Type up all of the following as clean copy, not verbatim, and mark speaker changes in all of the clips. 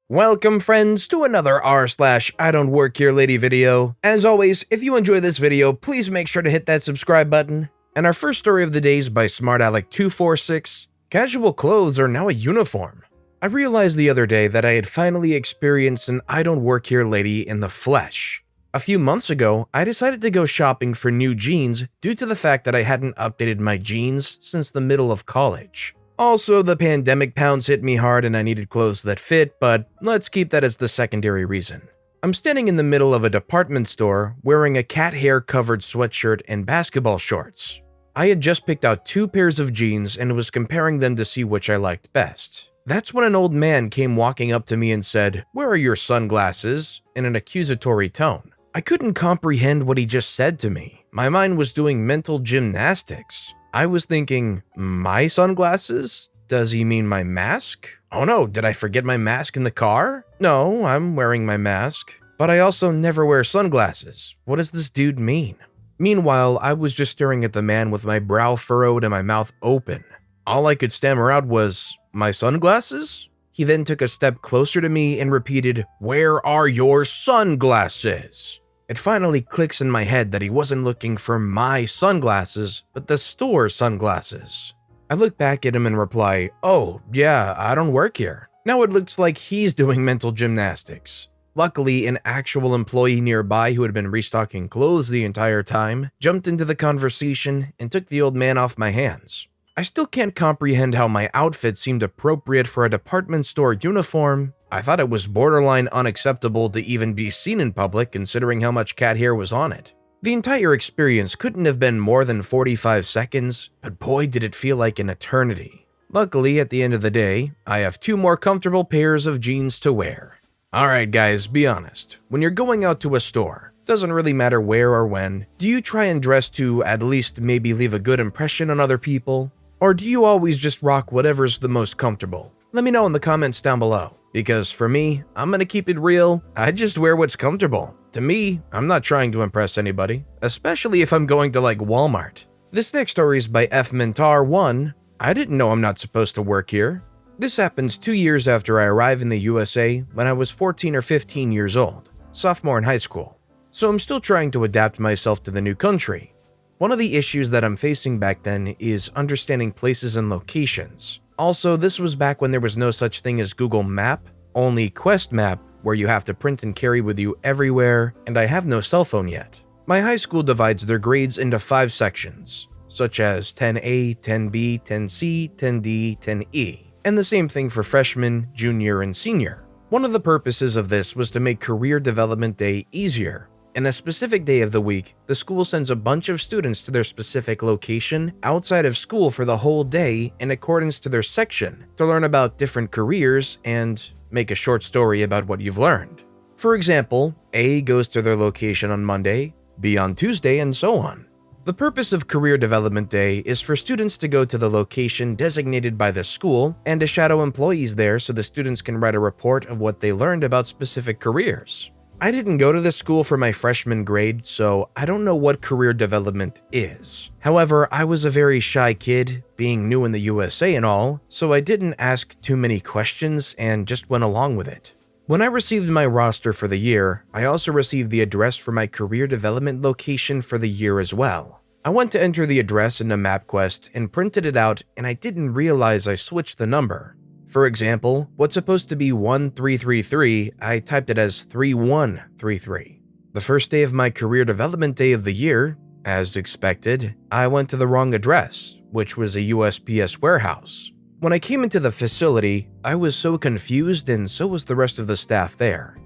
Speaker 1: Welcome friends to another r/I don't work here lady video. As always, if you enjoy this video, please make sure to hit that subscribe button. And our first story of the day is by SmartAlec246. Casual clothes are now a uniform. I realized the other day that I had finally experienced an I don't work here lady in the flesh. A few months ago, I decided to go shopping for new jeans due to the fact that I hadn't updated my jeans since the middle of college. Also, the pandemic pounds hit me hard and I needed clothes that fit, but let's keep that as the secondary reason. I'm standing in the middle of a department store wearing a cat hair covered sweatshirt and basketball shorts. I had just picked out 2 pairs of jeans and was comparing them to see which I liked best. That's when an old man came walking up to me and said, "Where are your sunglasses?" in an accusatory tone. I couldn't comprehend what he just said to me. My mind was doing mental gymnastics. I was thinking, my sunglasses? Does he mean my mask? Oh no, did I forget my mask in the car? No, I'm wearing my mask. But I also never wear sunglasses. What does this dude mean? Meanwhile, I was just staring at the man with my brow furrowed and my mouth open. All I could stammer out was, "My sunglasses?" He then took a step closer to me and repeated, "Where are your sunglasses?" It finally clicks in my head that he wasn't looking for my sunglasses, but the store sunglasses. I look back at him and reply, "Oh, yeah, I don't work here." Now it looks like he's doing mental gymnastics. Luckily, an actual employee nearby who had been restocking clothes the entire time jumped into the conversation and took the old man off my hands. I still can't comprehend how my outfit seemed appropriate for a department store uniform. I thought it was borderline unacceptable to even be seen in public considering how much cat hair was on it. The entire experience couldn't have been more than 45 seconds, but boy did it feel like an eternity. Luckily, at the end of the day, I have 2 more comfortable pairs of jeans to wear. Alright guys, be honest. When you're going out to a store, doesn't really matter where or when, do you try and dress to at least maybe leave a good impression on other people? Or do you always just rock whatever's the most comfortable? Let me know in the comments down below. Because for me, I'm gonna keep it real, I just wear what's comfortable. To me, I'm not trying to impress anybody, especially if I'm going to like Walmart. This next story is by fmentar1. I didn't know I'm not supposed to work here. This happens 2 years after I arrived in the USA when I was 14 or 15 years old, sophomore in high school. So I'm still trying to adapt myself to the new country. One of the issues that I'm facing back then is understanding places and locations. Also, this was back when there was no such thing as Google Map, only Quest Map, where you have to print and carry with you everywhere, and I have no cell phone yet. My high school divides their grades into 5 sections, such as 10A, 10B, 10C, 10D, 10E, and the same thing for freshman, junior, and senior. One of the purposes of this was to make Career Development Day easier. In a specific day of the week, the school sends a bunch of students to their specific location outside of school for the whole day in accordance to their section to learn about different careers and make a short story about what you've learned. For example, A goes to their location on Monday, B on Tuesday, and so on. The purpose of Career Development Day is for students to go to the location designated by the school and to shadow employees there so the students can write a report of what they learned about specific careers. I didn't go to this school for my freshman grade, so I don't know what career development is. However, I was a very shy kid, being new in the USA and all, so I didn't ask too many questions and just went along with it. When I received my roster for the year, I also received the address for my career development location for the year as well. I went to enter the address in a MapQuest and printed it out, and I didn't realize I switched the number. For example, what's supposed to be 1333, I typed it as 3133. The first day of my career development day of the year, as expected, I went to the wrong address, which was a USPS warehouse. When I came into the facility, I was so confused and so was the rest of the staff there.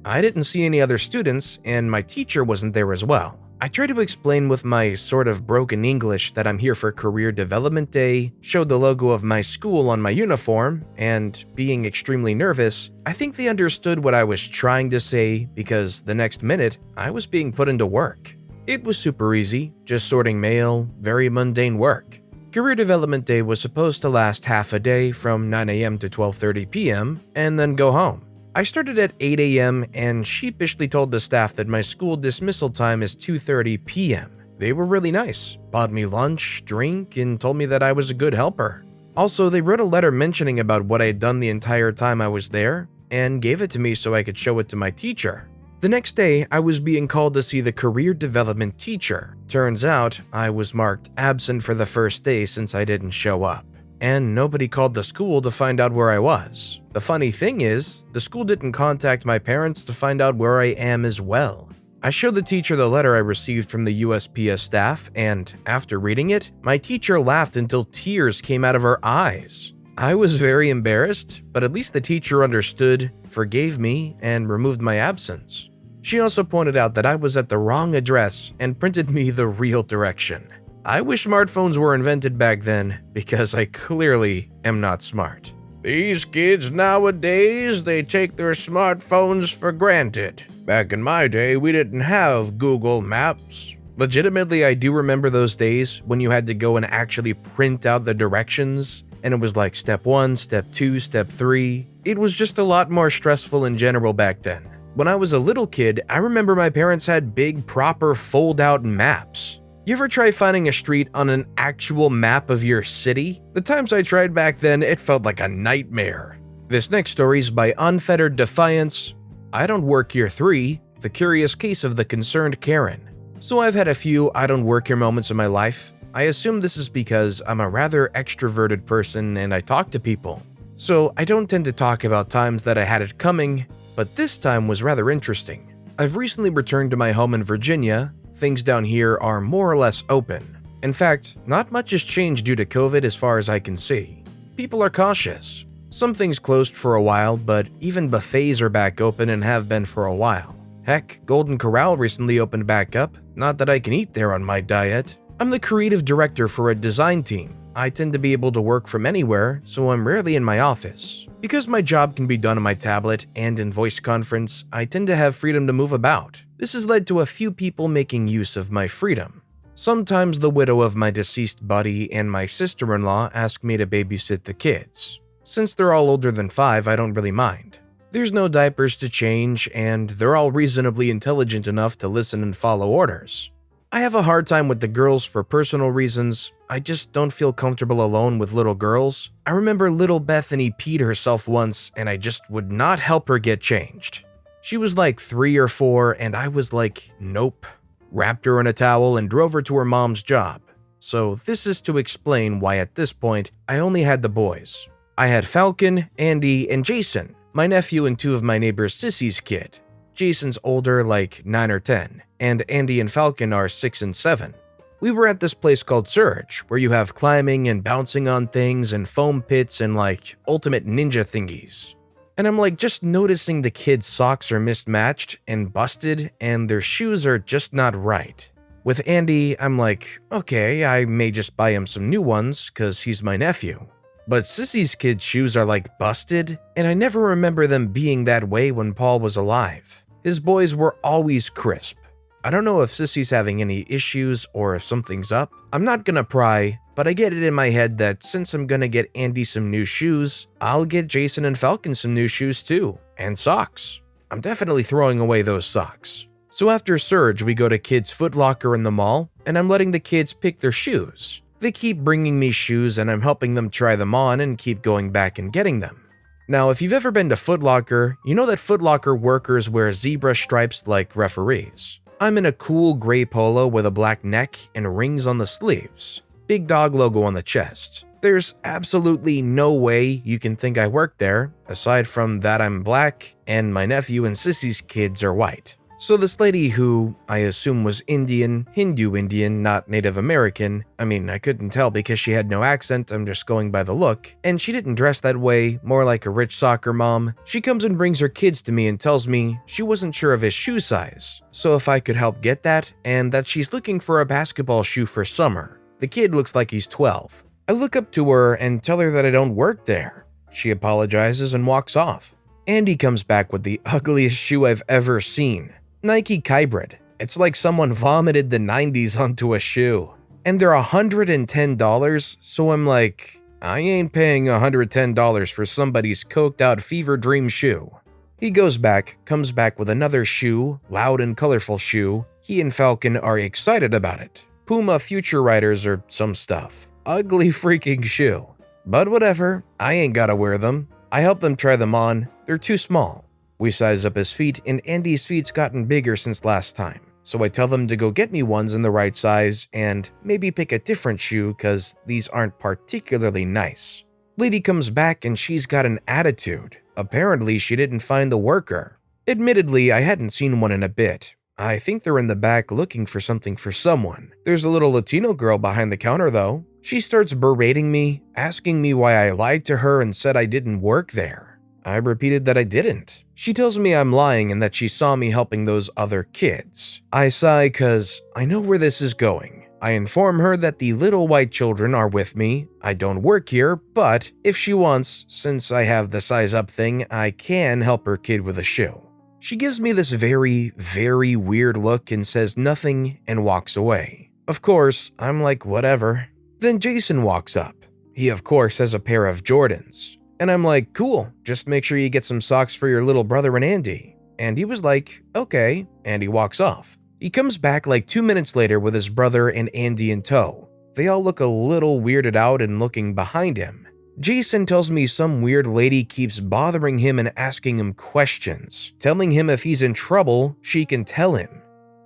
Speaker 1: I didn't see any other students and my teacher wasn't there as well. I tried to explain with my sort of broken English that I'm here for Career Development Day, showed the logo of my school on my uniform, and being extremely nervous, I think they understood what I was trying to say because the next minute, I was being put into work. It was super easy, just sorting mail, very mundane work. Career Development Day was supposed to last half a day from 9 a.m. to 12:30 p.m. and then go home. I started at 8 a.m. and sheepishly told the staff that my school dismissal time is 2:30 p.m. They were really nice, bought me lunch, drink, and told me that I was a good helper. Also, they wrote a letter mentioning about what I had done the entire time I was there, and gave it to me so I could show it to my teacher. The next day, I was being called to see the career development teacher. Turns out, I was marked absent for the first day since I didn't show up. And nobody called the school to find out where I was. The funny thing is, the school didn't contact my parents to find out where I am as well. I showed the teacher the letter I received from the USPS staff, and after reading it, my teacher laughed until tears came out of her eyes. I was very embarrassed, but at least the teacher understood, forgave me, and removed my absence. She also pointed out that I was at the wrong address and printed me the real direction. I wish smartphones were invented back then, because I clearly am not smart. These kids nowadays, they take their smartphones for granted. Back in my day, we didn't have Google Maps. Legitimately, I do remember those days when you had to go and actually print out the directions, and it was like step 1, step 2, step 3. It was just a lot more stressful in general back then. When I was a little kid, I remember my parents had big, proper fold-out maps. You ever try finding a street on an actual map of your city? The times I tried back then, it felt like a nightmare. This next story is by Unfettered Defiance. I Don't Work Here 3, The Curious Case of the Concerned Karen. So I've had a few I don't work here moments in my life. I assume this is because I'm a rather extroverted person and I talk to people. So I don't tend to talk about times that I had it coming, but this time was rather interesting. I've recently returned to my home in Virginia. Things down here are more or less open. In fact, not much has changed due to COVID as far as I can see. People are cautious. Some things closed for a while, but even buffets are back open and have been for a while. Heck, Golden Corral recently opened back up. Not that I can eat there on my diet. I'm the creative director for a design team. I tend to be able to work from anywhere, so I'm rarely in my office. Because my job can be done on my tablet and in voice conference, I tend to have freedom to move about. This has led to a few people making use of my freedom. Sometimes the widow of my deceased buddy and my sister-in-law ask me to babysit the kids. Since they're all older than 5, I don't really mind. There's no diapers to change, and they're all reasonably intelligent enough to listen and follow orders. I have a hard time with the girls for personal reasons. I just don't feel comfortable alone with little girls. I remember little Bethany peed herself once, and I just would not help her get changed. She was like 3 or 4, and I was like, nope. Wrapped her in a towel and drove her to her mom's job. So this is to explain why at this point, I only had the boys. I had Falcon, Andy, and Jason, my nephew and 2 of my neighbor's Sissy's kid. Jason's older, like 9 or 10, and Andy and Falcon are 6 and 7. We were at this place called Surge, where you have climbing and bouncing on things and foam pits and like ultimate ninja thingies. And I'm like just noticing the kids' socks are mismatched and busted and their shoes are just not right. With Andy, I'm like, okay, I may just buy him some new ones cause he's my nephew. But Sissy's kids' shoes are like busted, and I never remember them being that way when Paul was alive. His boys were always crisp. I don't know if Sissy's having any issues or if something's up. I'm not gonna pry, but I get it in my head that since I'm gonna get Andy some new shoes, I'll get Jason and Falcon some new shoes too, and socks. I'm definitely throwing away those socks. So after Surge, we go to Kids Foot Locker in the mall, and I'm letting the kids pick their shoes. They keep bringing me shoes and I'm helping them try them on and keep going back and getting them. Now, if you've ever been to Foot Locker, you know that Foot Locker workers wear zebra stripes like referees. I'm in a cool gray polo with a black neck and rings on the sleeves. Big dog logo on the chest. There's absolutely no way you can think I work there, aside from that I'm black and my nephew and Sissy's kids are white. So this lady who I assume was Indian, Hindu Indian, not Native American, I couldn't tell because she had no accent, I'm just going by the look, and she didn't dress that way, more like a rich soccer mom. She comes and brings her kids to me and tells me she wasn't sure of his shoe size, so if I could help get that, and that she's looking for a basketball shoe for summer. The kid looks like he's 12. I look up to her and tell her that I don't work there. She apologizes and walks off. Andy comes back with the ugliest shoe I've ever seen. Nike Hybrid. It's like someone vomited the 90s onto a shoe. And they're $110, so I'm like, I ain't paying $110 for somebody's coked out fever dream shoe. He goes back, comes back with another shoe, loud and colorful shoe. He and Falcon are excited about it. Puma Future Riders or some stuff. Ugly freaking shoe. But whatever, I ain't gotta wear them. I help them try them on. They're too small. We size up his feet, and Andy's feet's gotten bigger since last time. So I tell them to go get me ones in the right size and maybe pick a different shoe cause these aren't particularly nice. Lady comes back and she's got an attitude. Apparently she didn't find the worker. Admittedly, I hadn't seen one in a bit. I think they're in the back looking for something for someone. There's a little Latino girl behind the counter though. She starts berating me, asking me why I lied to her and said I didn't work there. I repeated that I didn't. She tells me I'm lying and that she saw me helping those other kids. I sigh cause I know where this is going. I inform her that the little white children are with me. I don't work here, but if she wants, since I have the size up thing, I can help her kid with a shoe. She gives me this very, very weird look and says nothing and walks away. Of course, I'm like, whatever. Then Jason walks up. He of course has a pair of Jordans. And I'm like, cool, just make sure you get some socks for your little brother and Andy. And he was like, okay, and he walks off. He comes back like 2 minutes later with his brother and Andy in tow. They all look a little weirded out and looking behind him. Jason tells me some weird lady keeps bothering him and asking him questions, telling him if he's in trouble, she can tell him.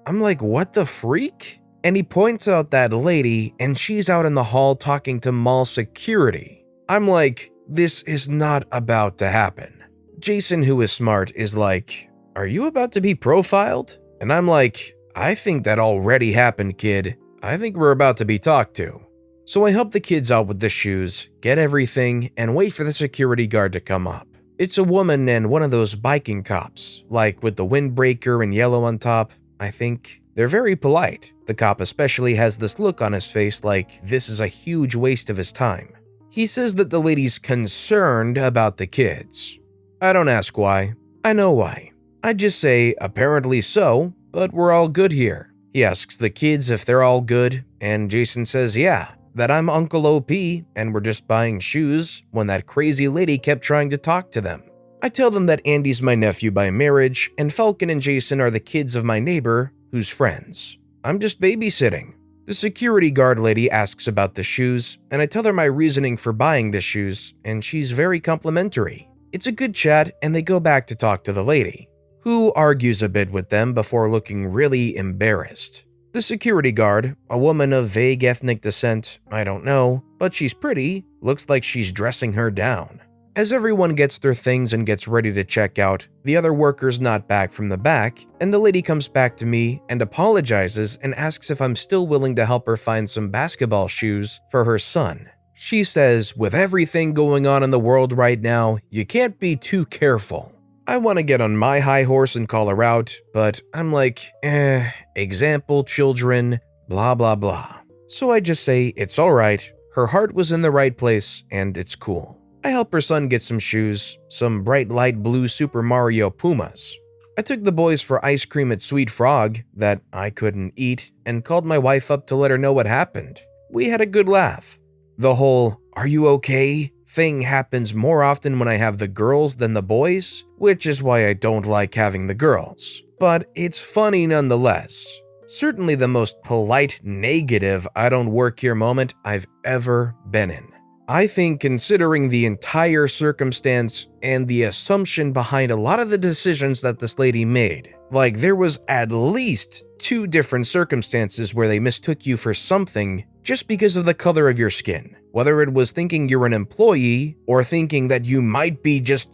Speaker 1: I'm like, what the freak? And he points out that lady and she's out in the hall talking to mall security. I'm like, this is not about to happen. Jason, who is smart, is like, are you about to be profiled? And I'm like, I think that already happened, kid. I think we're about to be talked to. So I help the kids out with the shoes, get everything, and wait for the security guard to come up. It's a woman and one of those biking cops, like with the windbreaker and yellow on top, I think. They're very polite. The cop especially has this look on his face like this is a huge waste of his time. He says that the lady's concerned about the kids. I don't ask why. I know why. I just say, apparently so, but we're all good here. He asks the kids if they're all good, and Jason says yeah, that I'm Uncle OP and we're just buying shoes when that crazy lady kept trying to talk to them. I tell them that Andy's my nephew by marriage, and Falcon and Jason are the kids of my neighbor who's friends. I'm just babysitting. The security guard lady asks about the shoes, and I tell her my reasoning for buying the shoes, and she's very complimentary. It's a good chat, and they go back to talk to the lady, who argues a bit with them before looking really embarrassed. The security guard, a woman of vague ethnic descent, I don't know, but she's pretty, looks like she's dressing her down. As everyone gets their things and gets ready to check out, the other worker's not back from the back, and the lady comes back to me and apologizes and asks if I'm still willing to help her find some basketball shoes for her son. She says, with everything going on in the world right now, you can't be too careful. I want to get on my high horse and call her out, but I'm like, example, children, blah blah blah. So I just say, it's alright, her heart was in the right place, and it's cool. I help her son get some shoes, some bright light blue Super Mario Pumas. I took the boys for ice cream at Sweet Frog that I couldn't eat and called my wife up to let her know what happened. We had a good laugh. The whole, are you okay? Thing happens more often when I have the girls than the boys, which is why I don't like having the girls. But it's funny nonetheless. Certainly the most polite, negative, I don't work here moment I've ever been in. I think considering the entire circumstance and the assumption behind a lot of the decisions that this lady made, like there was at least 2 different circumstances where they mistook you for something just because of the color of your skin. Whether it was thinking you're an employee or thinking that you might be just,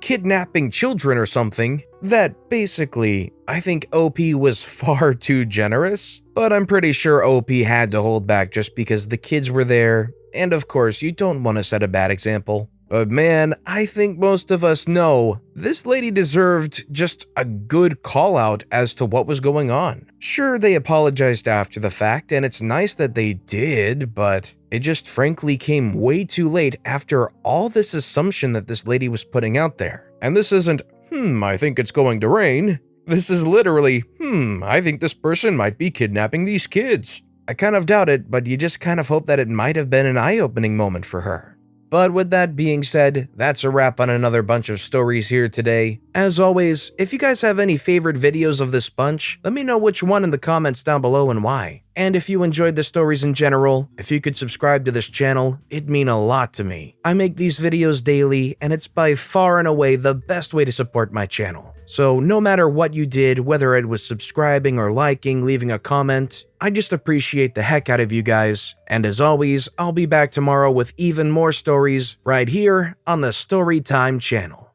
Speaker 1: kidnapping children or something, that basically, I think OP was far too generous, but I'm pretty sure OP had to hold back just because the kids were there. And of course, you don't want to set a bad example. But man, I think most of us know this lady deserved just a good call out as to what was going on. Sure, they apologized after the fact, and it's nice that they did, but it just frankly came way too late after all this assumption that this lady was putting out there. And this isn't, I think it's going to rain. This is literally, I think this person might be kidnapping these kids. I kind of doubt it, but you just kind of hope that it might have been an eye-opening moment for her. But with that being said, that's a wrap on another bunch of stories here today. As always, if you guys have any favorite videos of this bunch, let me know which one in the comments down below and why. And if you enjoyed the stories in general, if you could subscribe to this channel, it'd mean a lot to me. I make these videos daily, and it's by far and away the best way to support my channel. So no matter what you did, whether it was subscribing or liking, leaving a comment, I just appreciate the heck out of you guys. And as always, I'll be back tomorrow with even more stories right here on the Storytime channel.